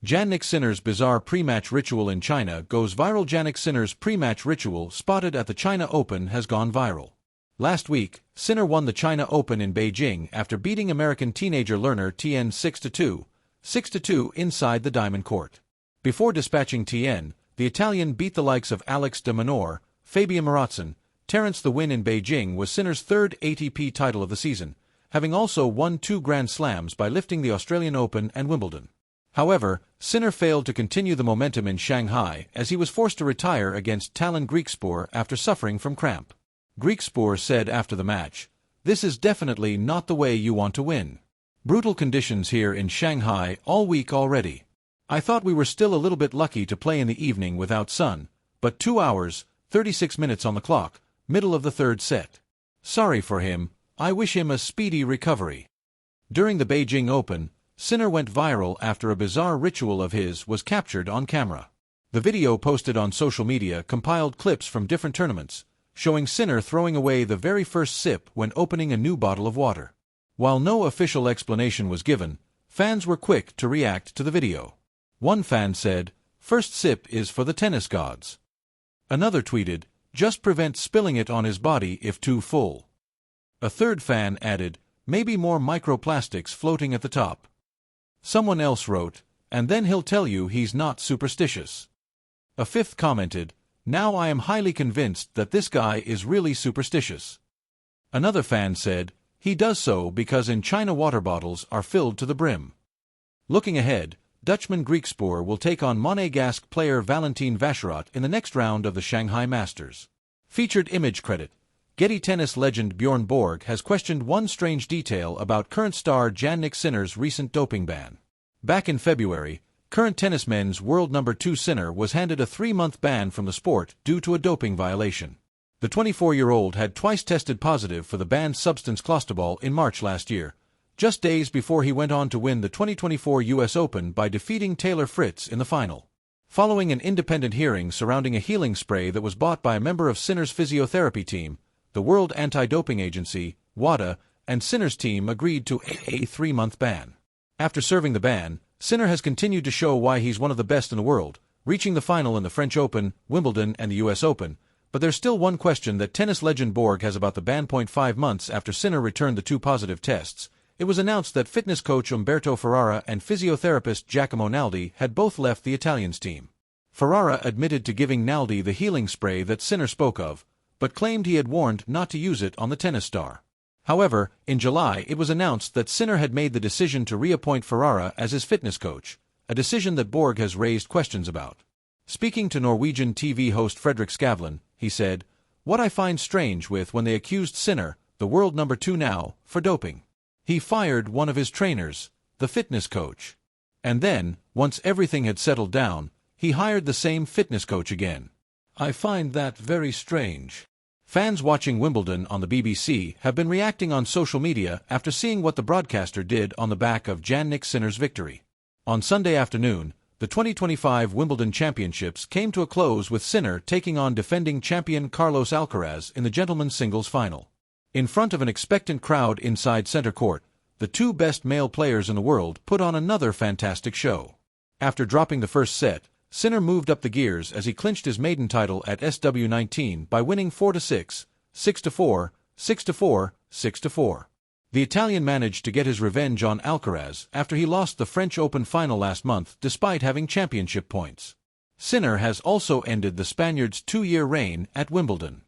Jannik Sinner's bizarre pre-match ritual in China goes viral. Jannik Sinner's pre-match ritual spotted at the China Open has gone viral. Last week, Sinner won the China Open in Beijing after beating American teenager Lerner Tien 6-2, 6-2 inside the Diamond Court. Before dispatching Tien, the Italian beat the likes of Alex de Minaur, Fabian Maratson, Terence. The win in Beijing was Sinner's third ATP title of the season, having also won 2 Grand Slams by lifting the Australian Open and Wimbledon. However, Sinner failed to continue the momentum in Shanghai as he was forced to retire against Talon Griekspoor after suffering from cramp. Griekspoor said after the match, "This is definitely not the way you want to win. Brutal conditions here in Shanghai all week already. I thought we were still a little bit lucky to play in the evening without sun, but 2 hours, 36 minutes on the clock, middle of the third set. Sorry for him, I wish him a speedy recovery." During the Beijing Open, Sinner went viral after a bizarre ritual of his was captured on camera. The video posted on social media compiled clips from different tournaments, showing Sinner throwing away the very first sip when opening a new bottle of water. While no official explanation was given, fans were quick to react to the video. One fan said, "First sip is for the tennis gods." Another tweeted, "Just prevent spilling it on his body if too full." A third fan added, "Maybe more microplastics floating at the top." Someone else wrote, "And then he'll tell you he's not superstitious." A fifth commented, "Now I am highly convinced that this guy is really superstitious." Another fan said, "He does so because in China water bottles are filled to the brim." Looking ahead, Dutchman Griekspoor will take on Monegasque player Valentin Vacherot in the next round of the Shanghai Masters. Featured image credit. Getty. Tennis legend Bjorn Borg has questioned one strange detail about current star Jannik Sinner's recent doping ban. Back in February, current tennis men's world number 2 Sinner was handed a 3-month ban from the sport due to a doping violation. The 24-year-old had twice tested positive for the banned substance clostebol in March last year, just days before he went on to win the 2024 U.S. Open by defeating Taylor Fritz in the final. Following an independent hearing surrounding a healing spray that was bought by a member of Sinner's physiotherapy team, the World Anti-Doping Agency, WADA, and Sinner's team agreed to a 3-month ban. After serving the ban, Sinner has continued to show why he's one of the best in the world, reaching the final in the French Open, Wimbledon, and the U.S. Open, but there's still one question that tennis legend Borg has about the ban. 5 months after Sinner returned the 2 positive tests, it was announced that fitness coach Umberto Ferrara and physiotherapist Giacomo Naldi had both left the Italians team. Ferrara admitted to giving Naldi the healing spray that Sinner spoke of, but claimed he had warned not to use it on the tennis star. However, in July it was announced that Sinner had made the decision to reappoint Ferrara as his fitness coach, a decision that Borg has raised questions about. Speaking to Norwegian TV host Fredrik Skavlan, he said, "What I find strange with when they accused Sinner, the world number 2 now, for doping. He fired one of his trainers, the fitness coach. And then, once everything had settled down, he hired the same fitness coach again. I find that very strange." Fans watching Wimbledon on the BBC have been reacting on social media after seeing what the broadcaster did on the back of Jannik Sinner's victory. On Sunday afternoon, the 2025 Wimbledon Championships came to a close with Sinner taking on defending champion Carlos Alcaraz in the gentlemen's singles final. In front of an expectant crowd inside center court, the 2 best male players in the world put on another fantastic show. After dropping the first set, Sinner moved up the gears as he clinched his maiden title at SW19 by winning 4-6, 6-4, 6-4, 6-4. The Italian managed to get his revenge on Alcaraz after he lost the French Open final last month despite having championship points. Sinner has also ended the Spaniard's 2-year reign at Wimbledon.